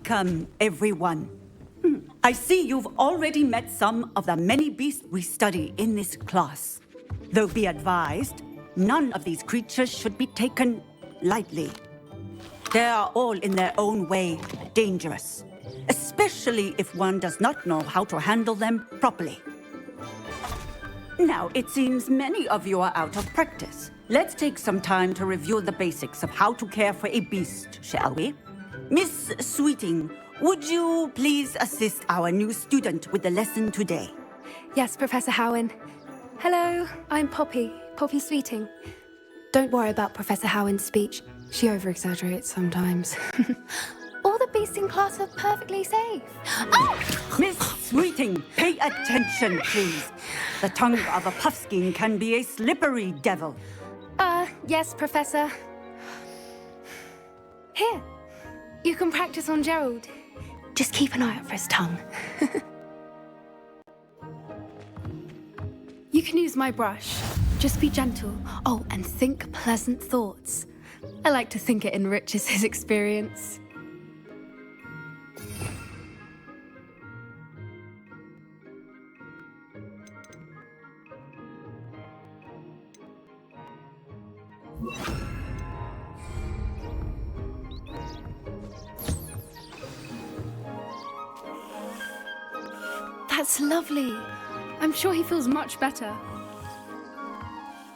Welcome, everyone. I see you've already met some of the many beasts we study in this class. Though be advised, none of these creatures should be taken lightly. They are all in their own way dangerous, especially if one does not know how to handle them properly. Now, it seems many of you are out of practice. Let's take some time to review the basics of how to care for a beast, shall we? Miss Sweeting, would you please assist our new student with the lesson today? Yes, Professor Howen. Hello, I'm Poppy Sweeting. Don't worry about Professor Howen's speech. She over-exaggerates sometimes. All the beasts in class are perfectly safe. Oh! Miss Sweeting, pay attention, please. The tongue of a puffskein can be a slippery devil. Yes, Professor. Here, you can practice on Gerald. Just keep an eye out for his tongue. You can use my brush. Just be gentle. Oh, and think pleasant thoughts. I like to think it enriches his experience. That's lovely. I'm sure he feels much better.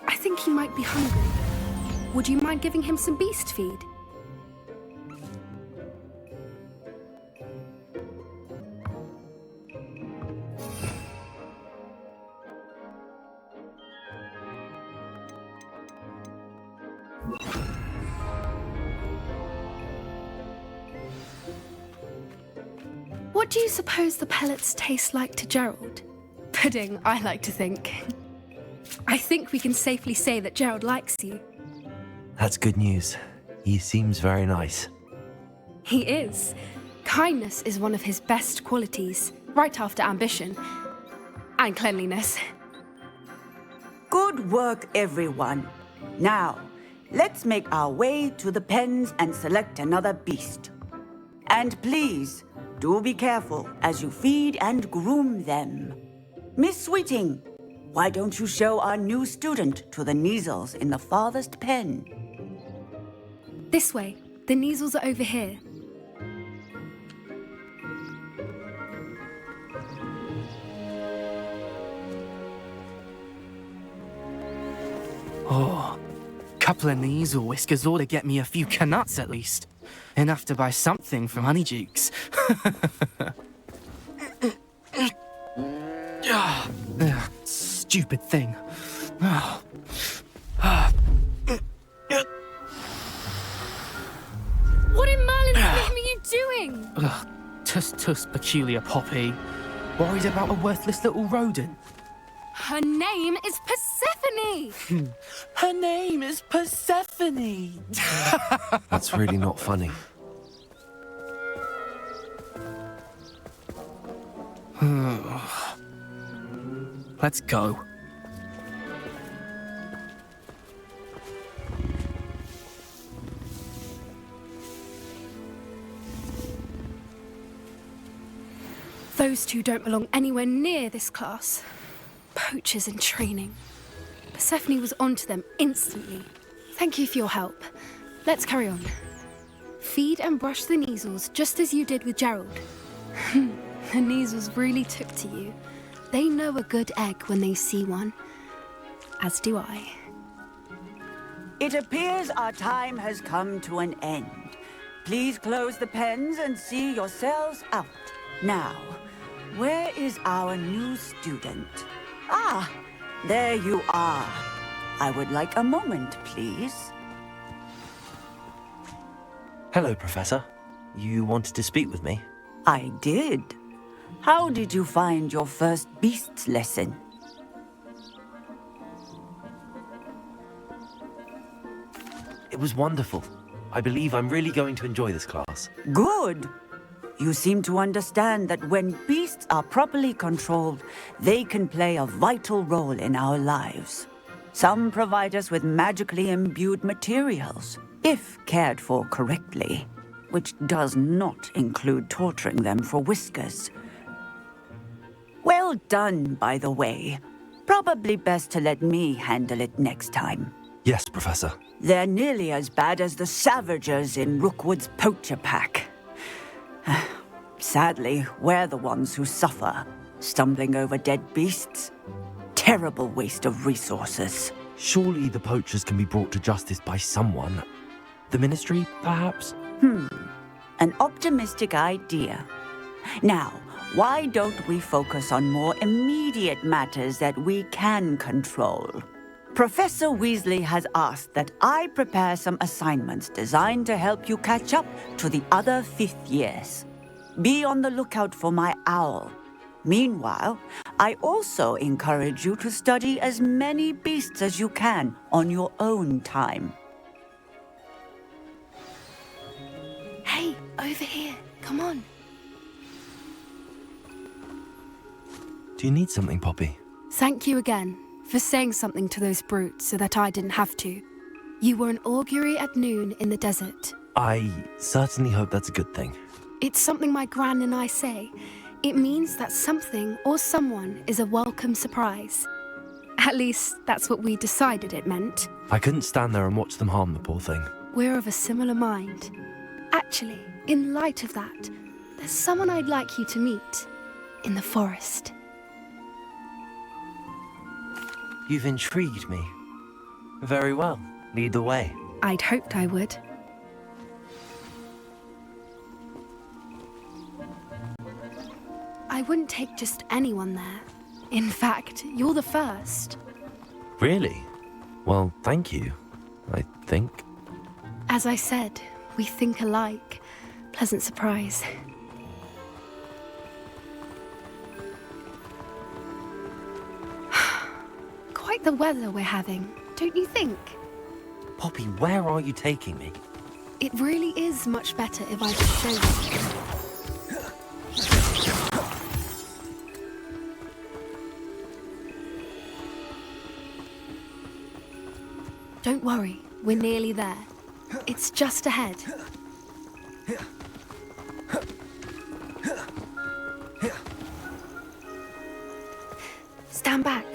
I think he might be hungry. Would you mind giving him some beast feed? What do you suppose the pellets taste like to Gerald? Pudding, I like to think. I think we can safely say that Gerald likes you. That's good news. He seems very nice. He is. Kindness is one of his best qualities, right after ambition. And cleanliness. Good work, everyone. Now, let's make our way to the pens and select another beast. And please, do be careful as you feed and groom them. Miss Sweeting, why don't you show our new student to the Kneazles in the farthest pen? This way. The Kneazles are over here. Oh, couple of Kneazle whiskers ought to get me a few canuts at least. Enough to buy something from Honeydukes. Stupid thing. What in Merlin's name are you doing? Tuss, peculiar Poppy. Worried about a worthless little rodent. Her name is Persephone! Her name is Persephone! That's really not funny. Let's go. Those two don't belong anywhere near this class. Poachers in training. Persephone was onto them instantly. Thank you for your help. Let's carry on. Feed and brush the Kneazles just as you did with Gerald. The Kneazles really took to you. They know a good egg when they see one. As do I. It appears our time has come to an end. Please close the pens and see yourselves out. Now, where is our new student? Ah, there you are. I would like a moment, please. Hello, Professor. You wanted to speak with me? I did. How did you find your first beasts lesson? It was wonderful. I believe I'm really going to enjoy this class. Good. You seem to understand that when beasts are properly controlled, they can play a vital role in our lives. Some provide us with magically imbued materials, if cared for correctly. which does not include torturing them for whiskers. Well done, by the way. Probably best to let me handle it next time. Yes, Professor. They're nearly as bad as the Savagers in Rookwood's poacher pack. Sadly, we're the ones who suffer, stumbling over dead beasts. Terrible waste of resources. Surely the poachers can be brought to justice by someone. The Ministry, perhaps? An optimistic idea. Now, why don't we focus on more immediate matters that we can control? Professor Weasley has asked that I prepare some assignments designed to help you catch up to the other 5th years. Be on the lookout for my owl. Meanwhile, I also encourage you to study as many beasts as you can on your own time. Hey, over here. Come on. Do you need something, Poppy? Thank you again for saying something to those brutes so that I didn't have to. You were an augury at noon in the desert. I certainly hope that's a good thing. It's something my gran and I say. It means that something or someone is a welcome surprise. At least, that's what we decided it meant. I couldn't stand there and watch them harm the poor thing. We're of a similar mind. Actually, in light of that, there's someone I'd like you to meet in the forest. You've intrigued me. Very well. Lead the way. I'd hoped I would. I wouldn't take just anyone there. In fact, you're the first. Really? Well, thank you, I think. As I said, we think alike. Pleasant surprise. Quite the weather we're having, don't you think? Poppy, where are you taking me? It really is much better if I could show you. Don't worry, we're nearly there. It's just ahead. Stand back.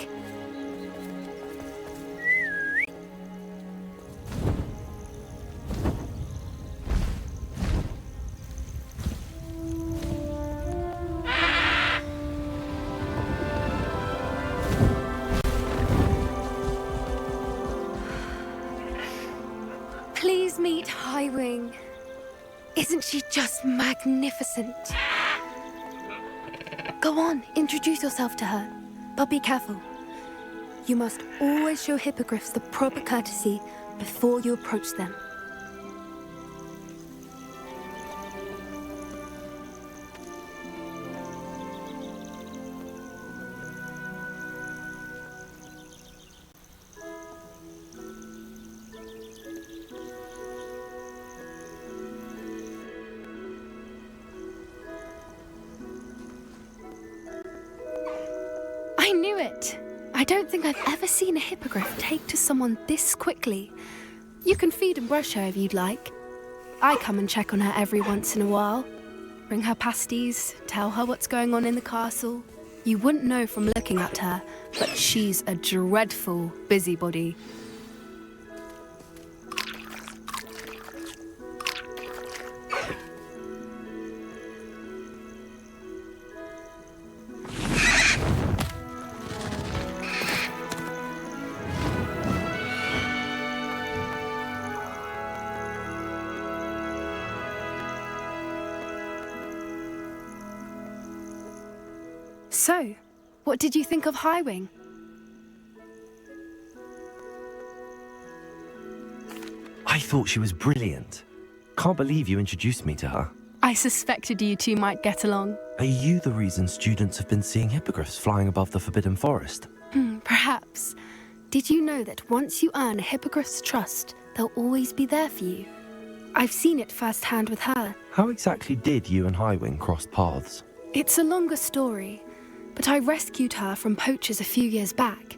Please meet Highwing. Isn't she just magnificent? Go on, introduce yourself to her. But be careful. You must always show hippogriffs the proper courtesy before you approach them. I knew it! I don't think I've ever seen a hippogriff take to someone this quickly. You can feed and brush her if you'd like. I come and check on her every once in a while. Bring her pasties, tell her what's going on in the castle. You wouldn't know from looking at her, but she's a dreadful busybody. So, what did you think of Highwing? I thought she was brilliant. Can't believe you introduced me to her. I suspected you two might get along. Are you the reason students have been seeing hippogriffs flying above the Forbidden Forest? Perhaps. Did you know that once you earn a hippogriff's trust, they'll always be there for you? I've seen it firsthand with her. How exactly did you and Highwing cross paths? It's a longer story, but I rescued her from poachers a few years back.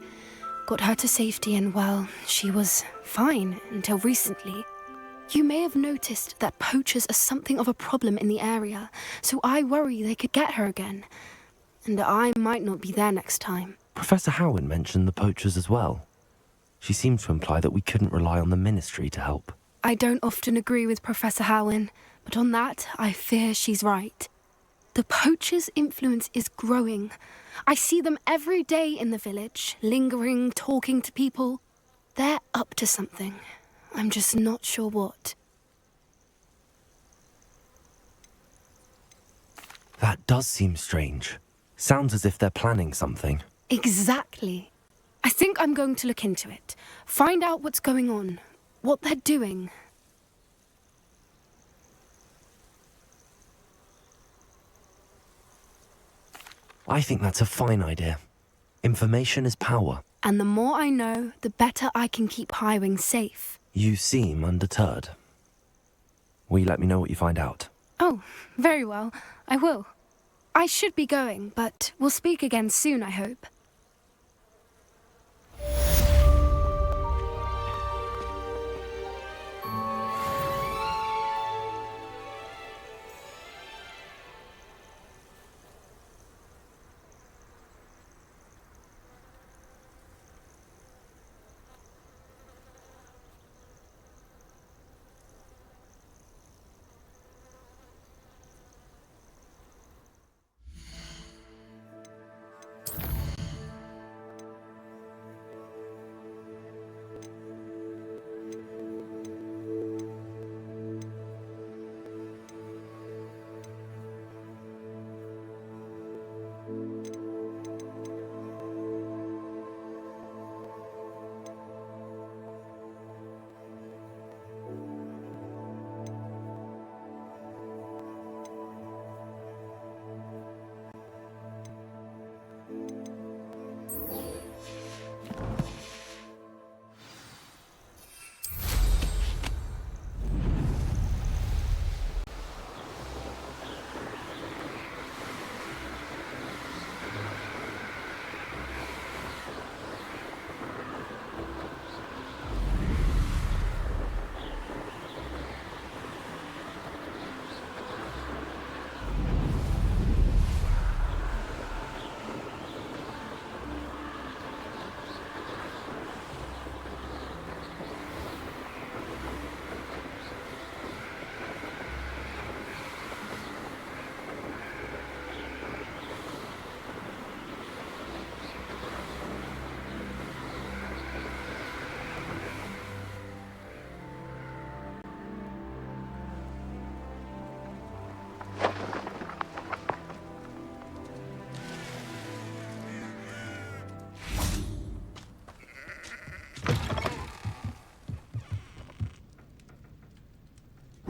Got her to safety and, well, she was fine until recently. You may have noticed that poachers are something of a problem in the area, so I worry they could get her again. And I might not be there next time. Professor Howin mentioned the poachers as well. She seemed to imply that we couldn't rely on the Ministry to help. I don't often agree with Professor Howin, but on that, I fear she's right. The poachers' influence is growing. I see them every day in the village, lingering, talking to people. They're up to something. I'm just not sure what. That does seem strange. Sounds as if they're planning something. Exactly. I think I'm going to look into it. Find out what's going on, what they're doing. I think that's a fine idea. Information is power. And the more I know, the better I can keep Highwing safe. You seem undeterred. Will you let me know what you find out? Oh, very well. I will. I should be going, but we'll speak again soon, I hope.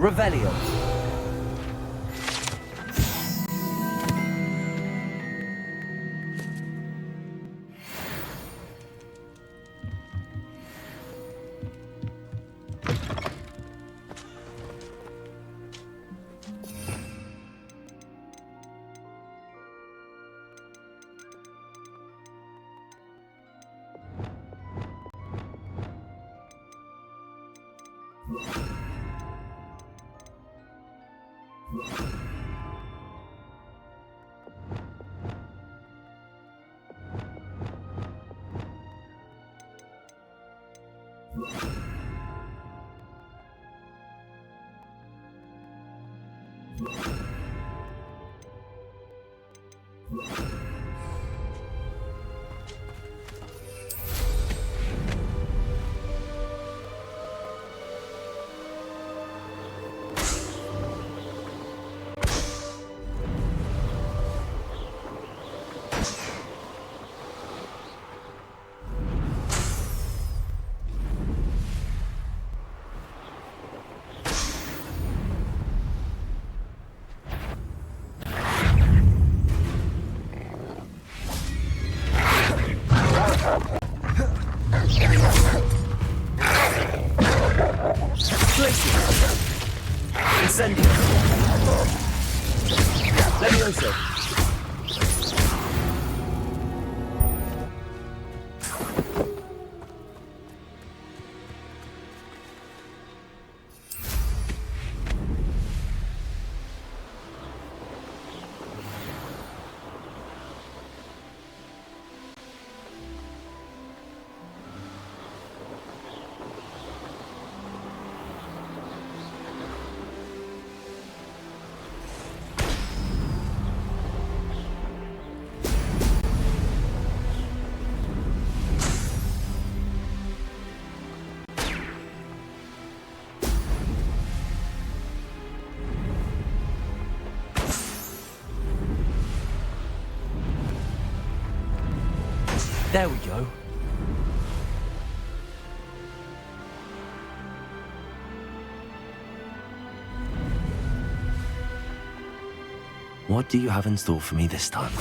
Revelio. There we go. What do you have in store for me this time?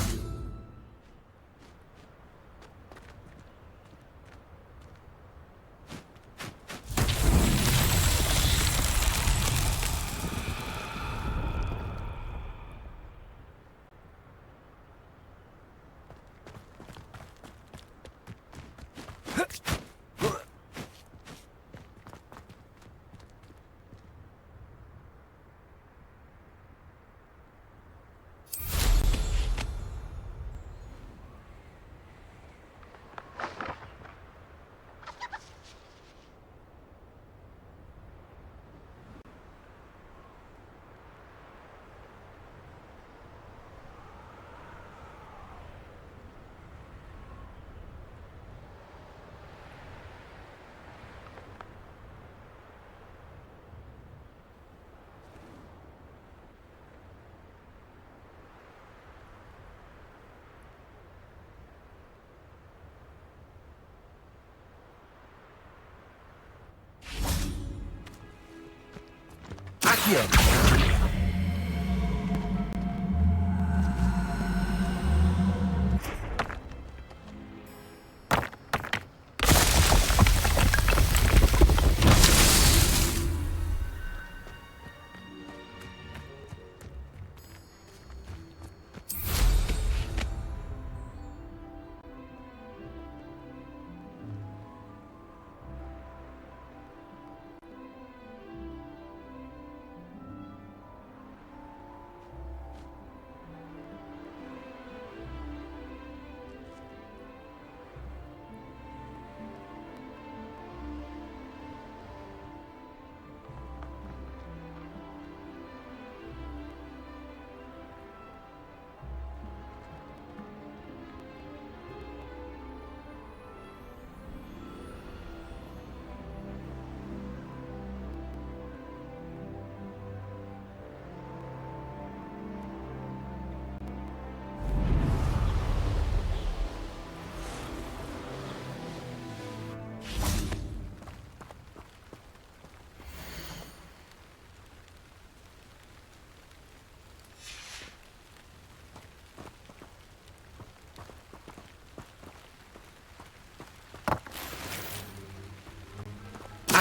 Accio!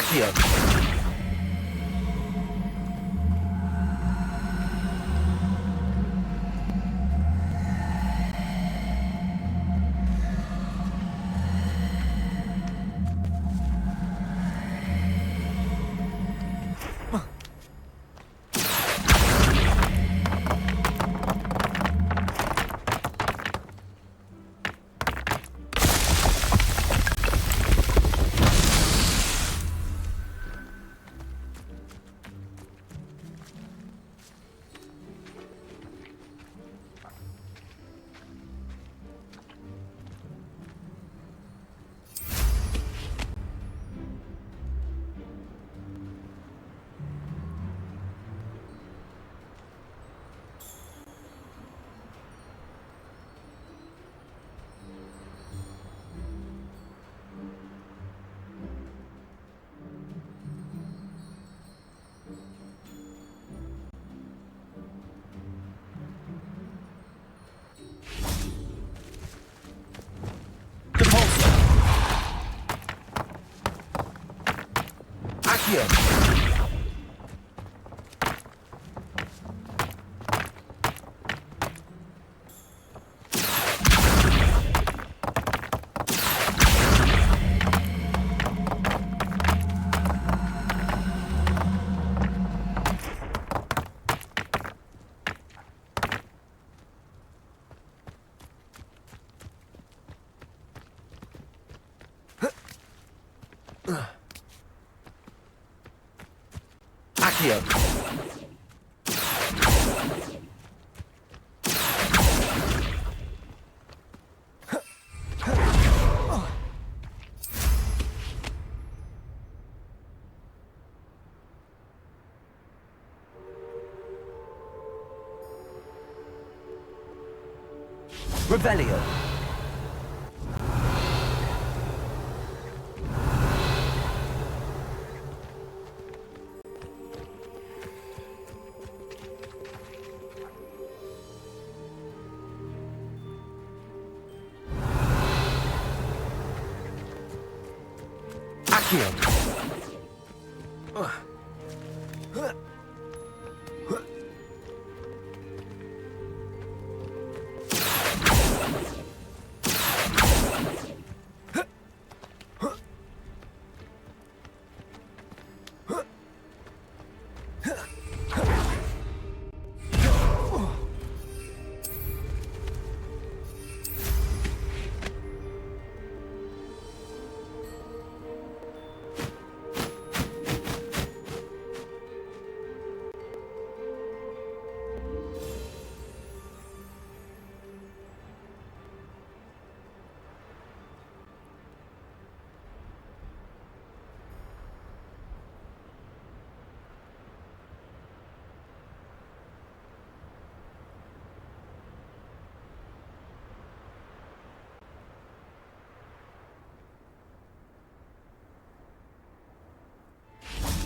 Accio! Accio! Accio! Revelio! Accio.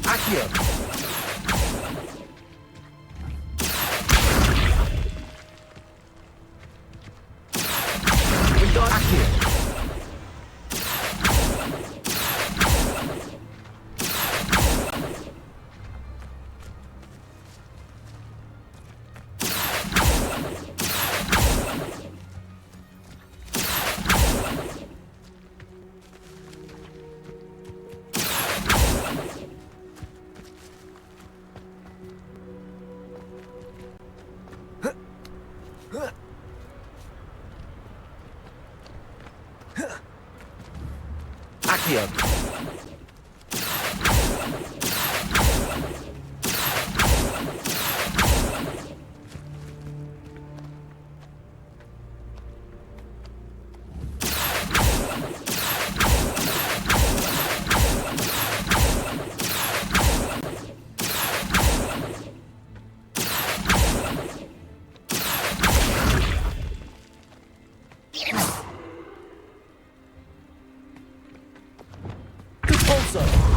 Accio. Accio. Accio. Also.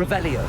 Revelio.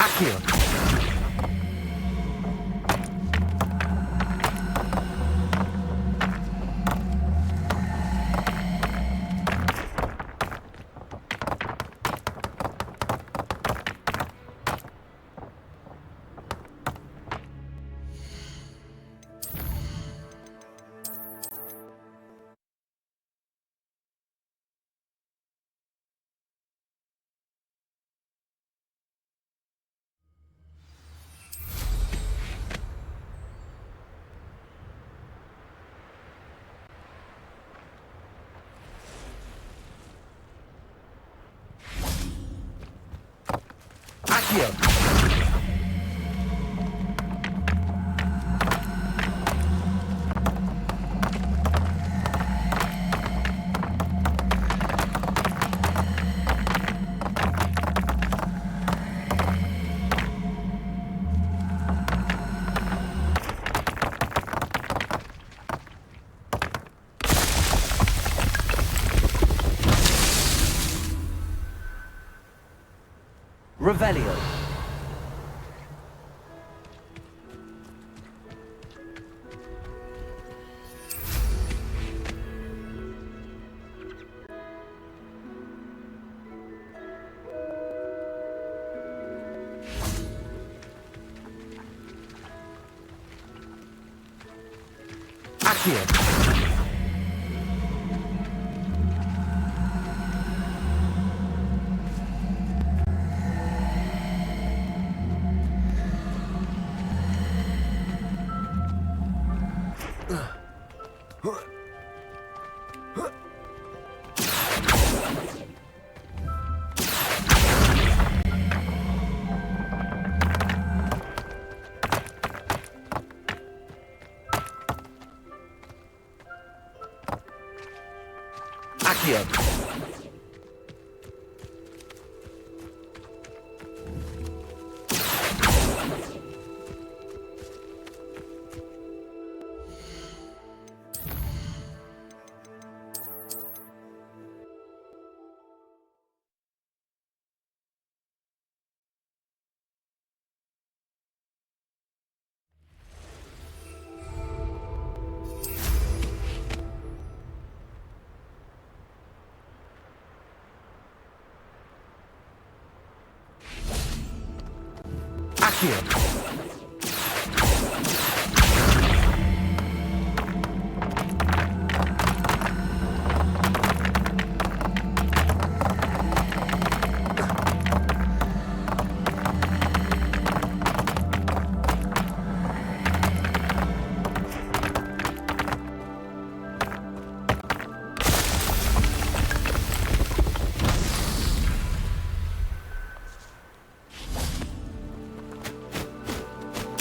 Accio. Accio. Revelio. Accio. Accio. Accio.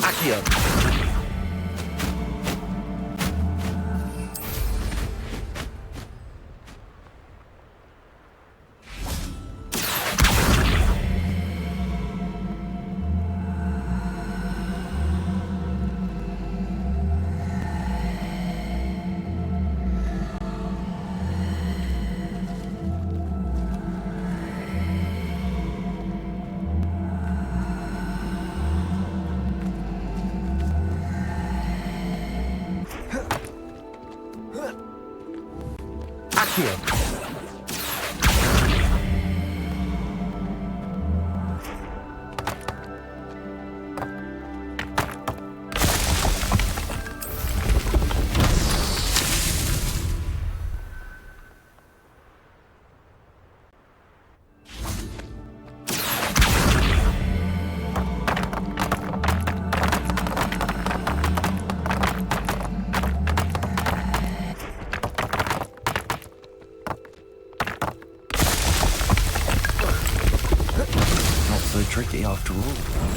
Accio. Accio. So tricky after all.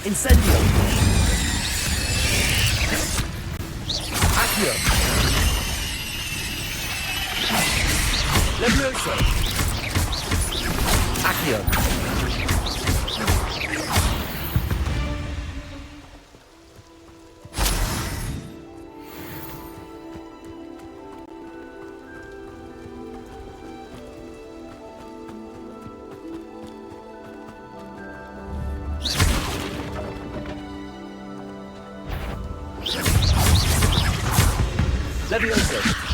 Incendio! Accio! Levioso! Accio! Levioso!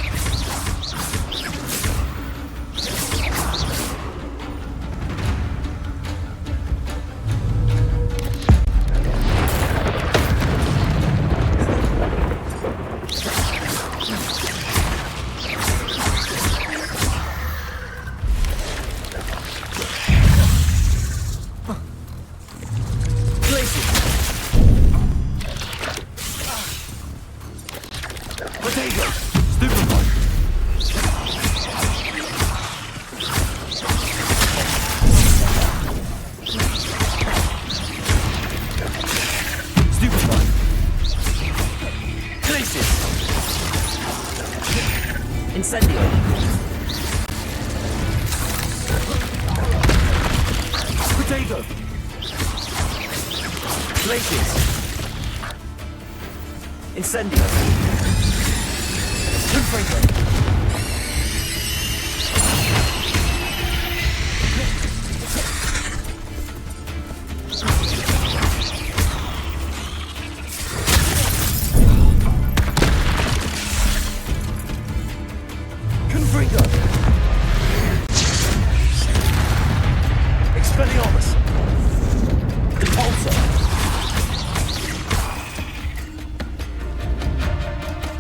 Stupefy. Stupefy. Glacius. Incendio. Potato. Glacius. Incendio. Confringo. Confringo. Expelliarmus. Repulsor.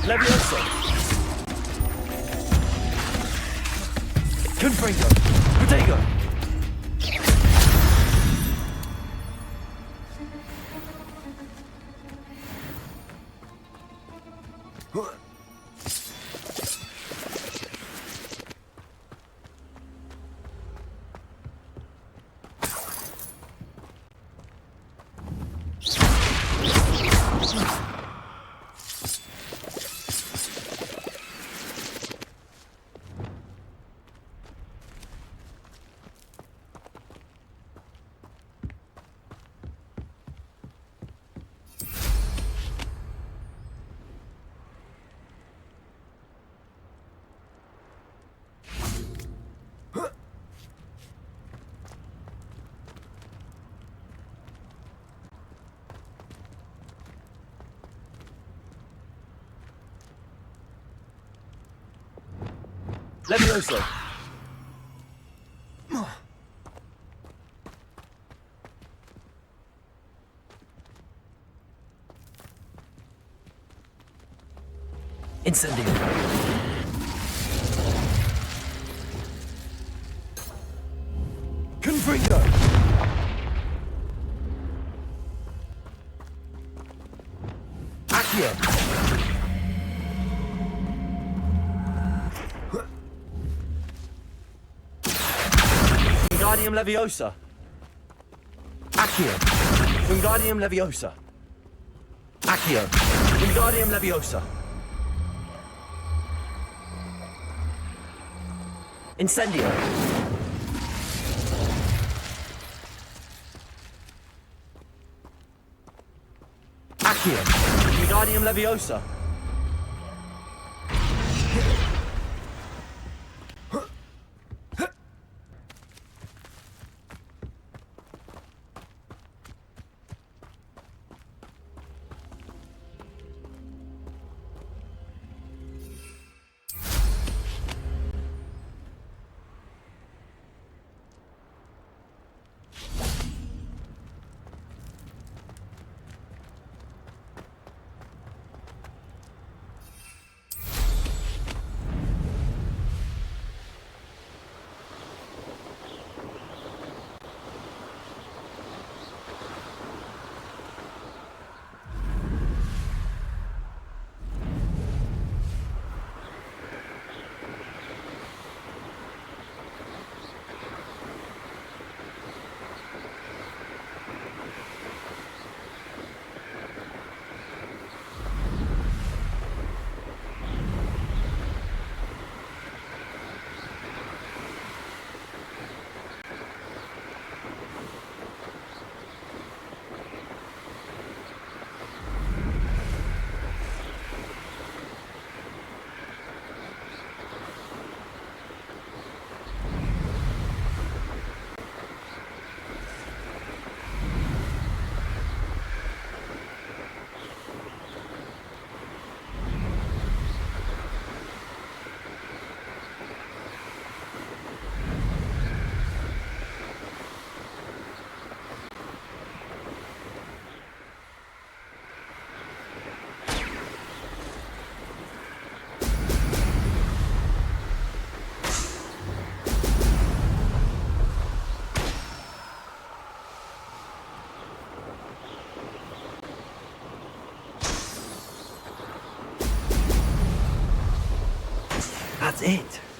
Levioso. Confringo. Protego. Levioso. Incendio. Confringo. Accio. Wingardium Leviosa. Accio. Wingardium Leviosa. Accio. Wingardium Leviosa. Incendio. Accio. Wingardium Leviosa. That's it.